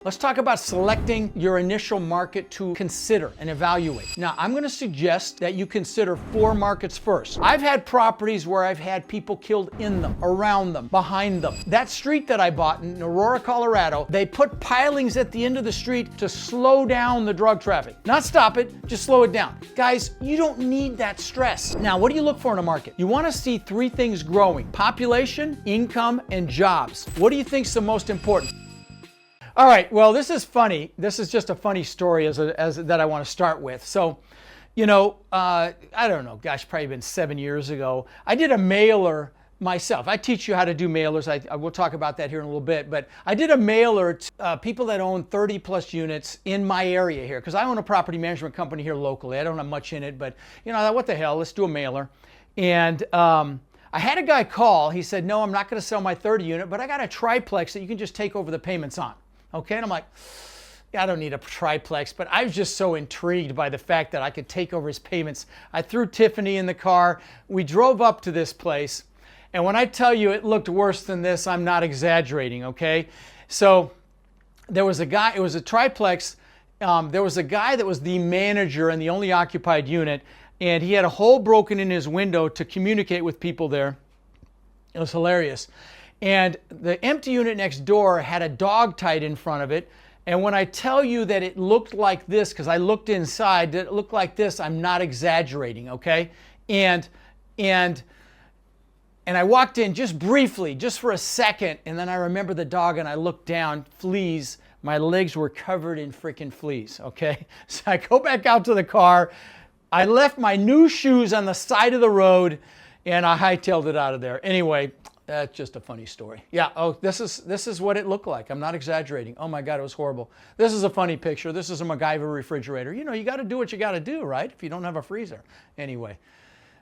Let's talk about selecting your initial market to consider and evaluate. Now, I'm going to suggest that you consider 4 markets first. I've had properties where I've had people killed in them, around them, behind them. That street that I bought in Aurora, Colorado, they put pilings at the end of the street to slow down the drug traffic. Not stop it, just slow it down. Guys, you don't need that stress. Now, what do you look for in a market? You want to see 3 things growing: population, income, and jobs. What do you think is the most important? All right, well, this is funny. This is just a funny story that I want to start with. So, I don't know, gosh, probably been 7 years ago. I did a mailer myself. I teach you how to do mailers. I will talk about that here in a little bit. But I did a mailer to people that own 30 plus units in my area here, because I own a property management company here locally. I don't have much in it, but what the hell, let's do a mailer. And I had a guy call. He said, no, I'm not going to sell my 30 unit, but I got a triplex that you can just take over the payments on. Okay, and I'm like, yeah, I don't need a triplex, but I was just so intrigued by the fact that I could take over his payments. I threw Tiffany in the car. We drove up to this place, and when I tell you it looked worse than this, I'm not exaggerating, okay? So there was a guy, it was a triplex. There was a guy that was the manager in the only occupied unit, and he had a hole broken in his window to communicate with people there. It was hilarious. And the empty unit next door had a dog tied in front of it. And when I tell you that it looked like this, because I looked inside, that it looked like this, I'm not exaggerating, okay? And I walked in just briefly, just for a second, and then I remember the dog, and I looked down, fleas. My legs were covered in freaking fleas, okay? So I go back out to the car. I left my new shoes on the side of the road, and I hightailed it out of there. Anyway, that's just a funny story. Yeah, oh, this is what it looked like. I'm not exaggerating. Oh my God, it was horrible. This is a funny picture. This is a MacGyver refrigerator. You got to do what you got to do, right? If you don't have a freezer. Anyway,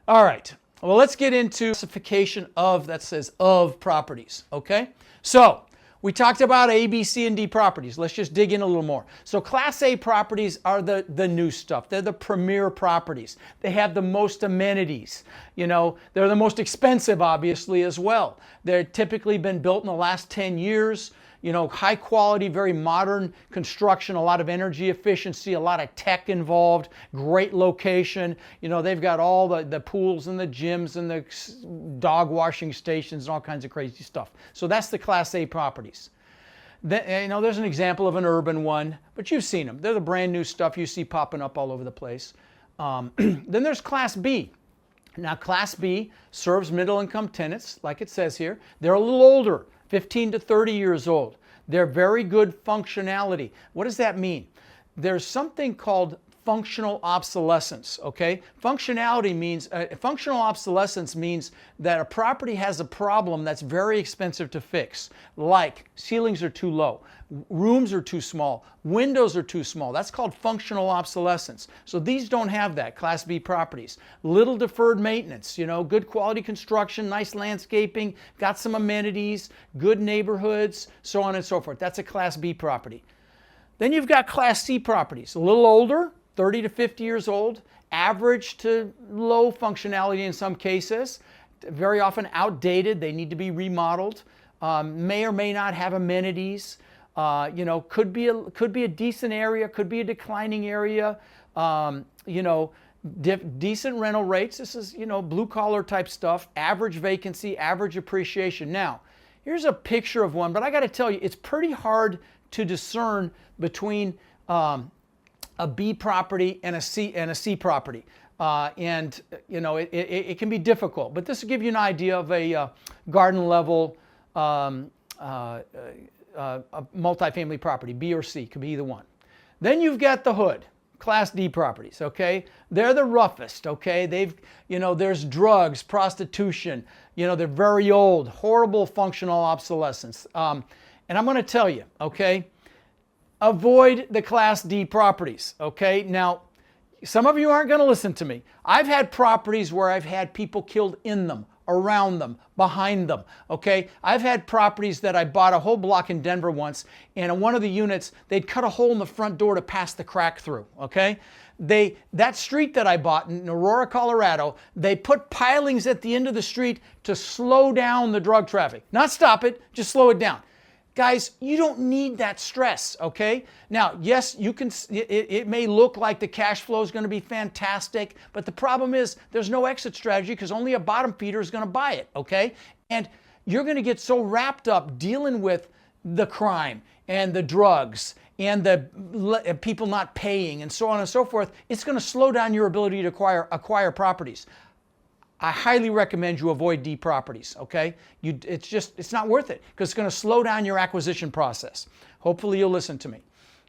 all right. Well, let's get into classification of, that says of properties, okay? So we talked about A, B, C, and D properties. Let's just dig in a little more. So Class A properties are the new stuff. They're the premier properties. They have the most amenities. They're the most expensive, obviously, as well. They're typically been built in the last 10 years. High quality, very modern construction, a lot of energy efficiency, a lot of tech involved, great location. They've got all the pools and the gyms and the dog washing stations and all kinds of crazy stuff. So that's the Class A properties. There's an example of an urban one, but you've seen them. They're the brand new stuff you see popping up all over the place. Then there's Class B. Now, Class B serves middle income tenants, like it says here. They're a little older. 15 to 30 years old. They're very good functionality. What does that mean? There's something called functional obsolescence, okay? Functional obsolescence means that a property has a problem that's very expensive to fix, like ceilings are too low, rooms are too small, windows are too small. That's called functional obsolescence. So these don't have that, Class B properties. Little deferred maintenance, good quality construction, nice landscaping, got some amenities, good neighborhoods, so on and so forth. That's a Class B property. Then you've got Class C properties, a little older, 30 to 50 years old, average to low functionality in some cases, very often outdated, they need to be remodeled, may or may not have amenities, could be a decent area, could be a declining area, decent rental rates. This is, blue collar type stuff, average vacancy, average appreciation. Now, here's a picture of one, but I got to tell you, it's pretty hard to discern between a B property and a C property. It can be difficult, but this will give you an idea of a garden level a multifamily property, B or C, could be either one. Then you've got the hood, Class D properties, okay? They're the roughest, okay? There's drugs, prostitution, they're very old, horrible functional obsolescence. And I'm going to tell you, okay? Avoid the Class D properties, okay? Now, some of you aren't going to listen to me. I've had properties where I've had people killed in them, around them, behind them, okay? I've had properties that I bought a whole block in Denver once, and in one of the units, they'd cut a hole in the front door to pass the crack through, okay? That street that I bought in Aurora, Colorado, they put pilings at the end of the street to slow down the drug traffic. Not stop it, just slow it down. Guys, you don't need that stress, okay? Now, yes, you can. It may look like the cash flow is going to be fantastic, but the problem is there's no exit strategy because only a bottom feeder is going to buy it, okay? And you're going to get so wrapped up dealing with the crime and the drugs and the people not paying and so on and so forth, it's going to slow down your ability to acquire properties. I highly recommend you avoid D properties, okay? It's not worth it because it's going to slow down your acquisition process. Hopefully you'll listen to me.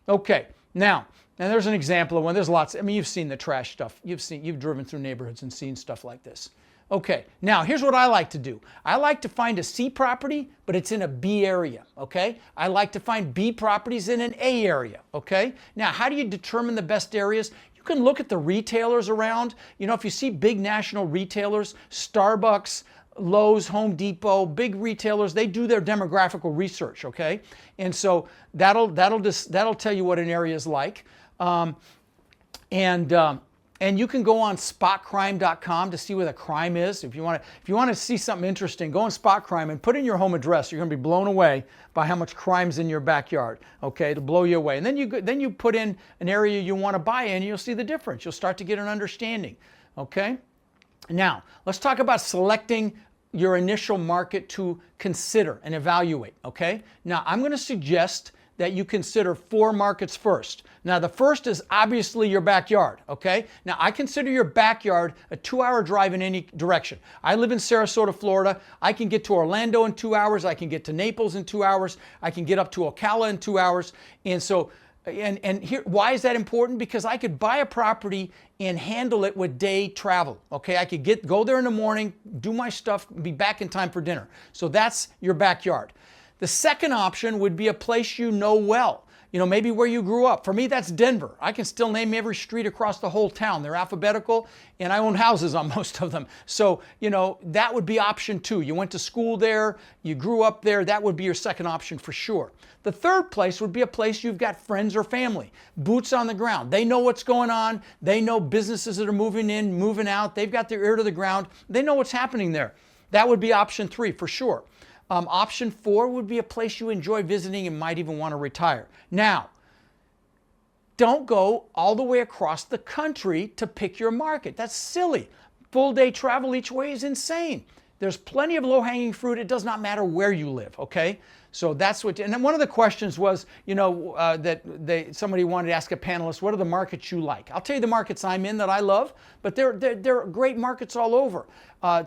Okay, now there's an example of one. There's lots. I mean, you've seen the trash stuff. You've driven through neighborhoods and seen stuff like this. Okay, now here's what I like to do. I like to find a C property, but it's in a B area, okay? I like to find B properties in an A area, okay? Now, how do you determine the best areas? You can look at the retailers around. You know, if you see big national retailers, Starbucks, Lowe's, Home Depot, big retailers, they do their demographical research, okay? And so that'll tell you what an area is like. And you can go on spotcrime.com to see where the crime is. If you want to see something interesting, go on Spot Crime and put in your home address. You're going to be blown away by how much crime's in your backyard. Okay, to blow you away. And then you put in an area you want to buy in, and you'll see the difference. You'll start to get an understanding. Okay. Now let's talk about selecting your initial market to consider and evaluate. Okay. Now I'm going to suggest that you consider 4 markets first. Now the first is obviously your backyard, okay? Now I consider your backyard a 2-hour drive in any direction. I live in Sarasota, Florida. I can get to Orlando in 2 hours. I can get to Naples in 2 hours. I can get up to Ocala in 2 hours. And so, and here, why is that important? Because I could buy a property and handle it with day travel, okay? I could go there in the morning, do my stuff, be back in time for dinner. So that's your backyard. The second option would be a place you know well. You know, maybe where you grew up. For me, that's Denver. I can still name every street across the whole town. They're alphabetical, and I own houses on most of them. So, you know, that would be option 2. You went to school there, you grew up there, that would be your second option for sure. The third place would be a place you've got friends or family, boots on the ground. They know what's going on. They know businesses that are moving in, moving out. They've got their ear to the ground. They know what's happening there. That would be option 3 for sure. Option 4 would be a place you enjoy visiting and might even want to retire. Now, don't go all the way across the country to pick your market. That's silly. Full day travel each way is insane. There's plenty of low-hanging fruit. It does not matter where you live, okay? So that's what, and then one of the questions was, you know, somebody wanted to ask a panelist, what are the markets you like? I'll tell you the markets I'm in that I love, but they're great markets all over.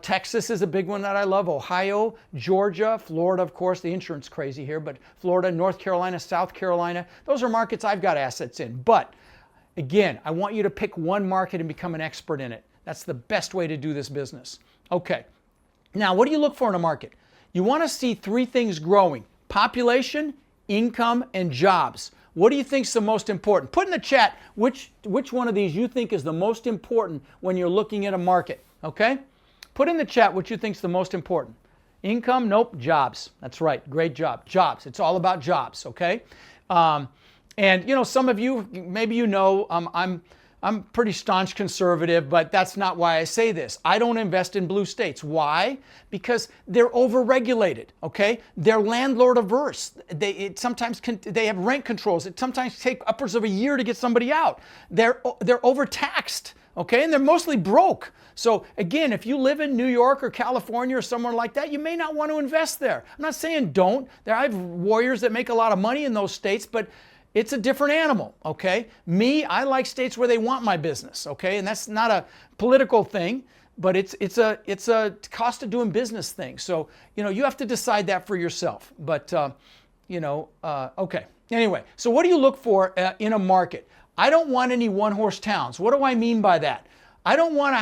Texas is a big one that I love. Ohio, Georgia, Florida, of course, the insurance crazy here, but Florida, North Carolina, South Carolina, those are markets I've got assets in. But again, I want you to pick one market and become an expert in it. That's the best way to do this business. Okay. Now, what do you look for in a market? You want to see 3 things growing: population, income, and jobs. What do you think is the most important? Put in the chat which one of these you think is the most important when you're looking at a market, okay? Put in the chat what you think is the most important. Income? Nope. Jobs. That's right. Great job. Jobs. It's all about jobs, okay? And, you know, some of you, maybe you know, I'm pretty staunch conservative, but that's not why I say this. I don't invest in blue states. Why? Because they're overregulated, okay? They're landlord averse. They have rent controls. It sometimes takes upwards of a year to get somebody out. They're overtaxed, okay? And they're mostly broke. So again, if you live in New York or California or somewhere like that, you may not want to invest there. I'm not saying don't. I have warriors that make a lot of money in those states, but it's a different animal, okay? Me, I like states where they want my business, okay? And that's not a political thing, but it's a cost of doing business thing. So, you know, you have to decide that for yourself. But, okay. Anyway, so what do you look for in a market? I don't want any one-horse towns. What do I mean by that? I don't want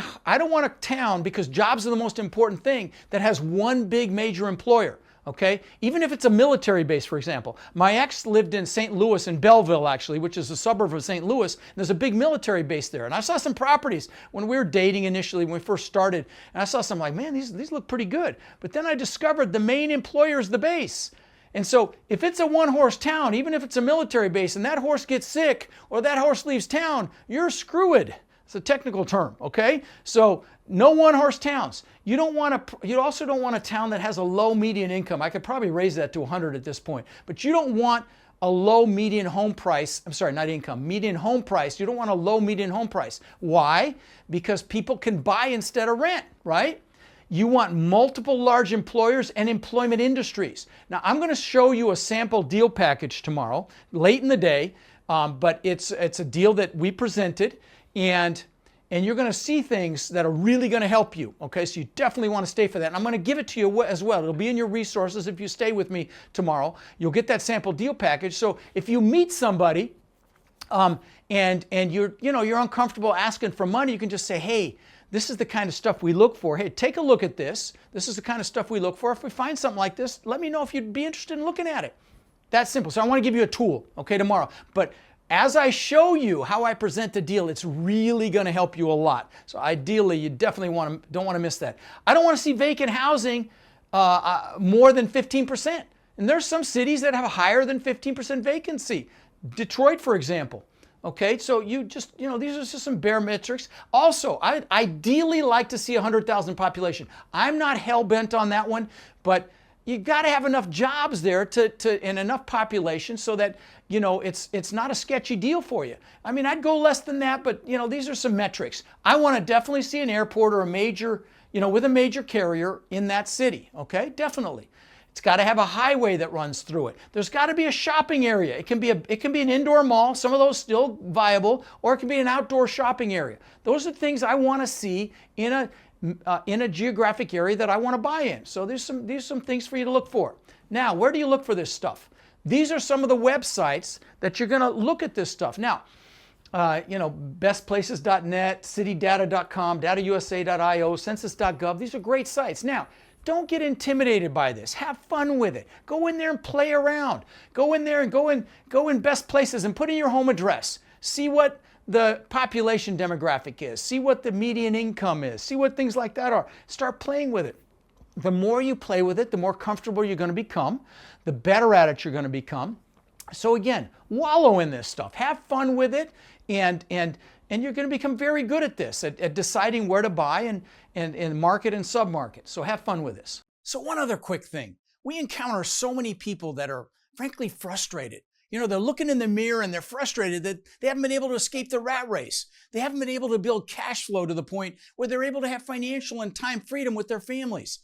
a town, because jobs are the most important thing, that has one big major employer. Okay, even if it's a military base, for example. My ex lived in St. Louis, in Belleville, actually, which is a suburb of St. Louis. And there's a big military base there. And I saw some properties when we were dating initially, when we first started. And I saw some like, man, these look pretty good. But then I discovered the main employer is the base. And so if it's a one-horse town, even if it's a military base, and that horse gets sick or that horse leaves town, you're screwed. It's a technical term, okay? So No one-horse towns. You also don't want a town that has a low median income. I could probably raise that to 100 at this point, but you don't want a low median home price. I'm sorry, not income, median home price. You don't want a low median home price. Why? Because people can buy instead of rent, right? You want multiple large employers and employment industries. Now, I'm going to show you a sample deal package tomorrow, late in the day, but it's a deal that we presented, and you're going to see things that are really going to help you. Okay, so you definitely want to stay for that. And I'm going to give it to you as well. It'll be in your resources if you stay with me tomorrow. You'll get that sample deal package. So if you meet somebody and you're uncomfortable asking for money, you can just say, hey, this is the kind of stuff we look for. Hey, take a look at this. This is the kind of stuff we look for. If we find something like this, let me know if you'd be interested in looking at it. That's simple. So I want to give you a tool, okay, tomorrow. But as I show you how I present the deal, it's really going to help you a lot. So ideally, you definitely don't want to miss that. I don't want to see vacant housing more than 15%. And there's some cities that have higher than 15% vacancy. Detroit, for example. Okay, so these are just some bare metrics. Also, I'd ideally like to see 100,000 population. I'm not hell-bent on that one, but you got to have enough jobs there and enough population so that, it's not a sketchy deal for you. I mean, I'd go less than that, but, these are some metrics. I want to definitely see an airport or a major, with a major carrier in that city, okay? Definitely. It's got to have a highway that runs through it. There's got to be a shopping area. It can be an indoor mall, some of those still viable, or it can be an outdoor shopping area. Those are things I want to see in a geographic area that I want to buy in. So there's some things for you to look for. Now, where do you look for this stuff? These are some of the websites that you're going to look at this stuff. Now, bestplaces.net, citydata.com, datausa.io, census.gov. These are great sites. Now, don't get intimidated by this. Have fun with it. Go in there and play around. Go in there and go in best places and put in your home address. See what the population demographic is. See what the median income is. See what things like that are. Start playing with it. The more you play with it, the more comfortable you're going to become, the better at it you're going to become. So again, wallow in this stuff. Have fun with it, and you're going to become very good at this, at deciding where to buy and market and submarket. So have fun with this. So one other quick thing. We encounter so many people that are frankly frustrated. They're looking in the mirror and they're frustrated that they haven't been able to escape the rat race. They haven't been able to build cash flow to the point where they're able to have financial and time freedom with their families.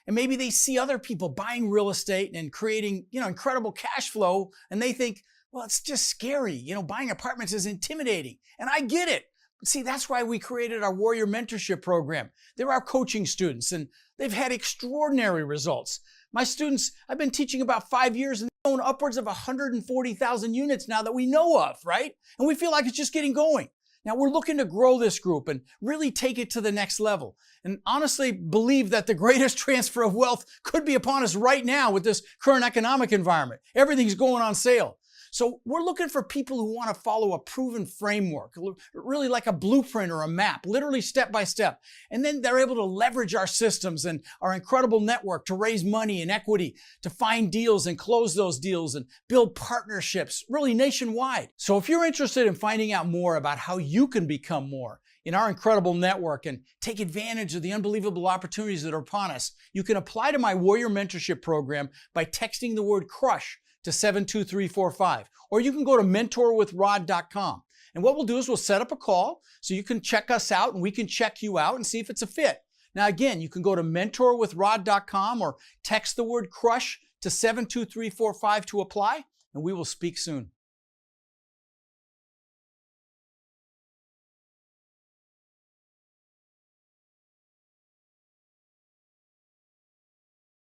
And maybe they see other people buying real estate and creating, incredible cash flow, and they think, well, it's just scary. Buying apartments is intimidating. And I get it. See, that's why we created our Warrior Mentorship program. They're our coaching students, and they've had extraordinary results. My students, I've been teaching about 5 years, and they own upwards of 140,000 units now that we know of, right? And we feel like it's just getting going. Now, we're looking to grow this group and really take it to the next level. And honestly believe that the greatest transfer of wealth could be upon us right now with this current economic environment. Everything's going on sale. So we're looking for people who want to follow a proven framework, really like a blueprint or a map, literally step by step. And then they're able to leverage our systems and our incredible network to raise money and equity, to find deals and close those deals and build partnerships, really nationwide. So if you're interested in finding out more about how you can become more in our incredible network and take advantage of the unbelievable opportunities that are upon us, you can apply to my Warrior Mentorship program by texting the word CRUSH to 72345, or you can go to mentorwithrod.com. And what we'll do is we'll set up a call so you can check us out and we can check you out and see if it's a fit. Now again, you can go to mentorwithrod.com or text the word CRUSH to 72345 to apply, and we will speak soon.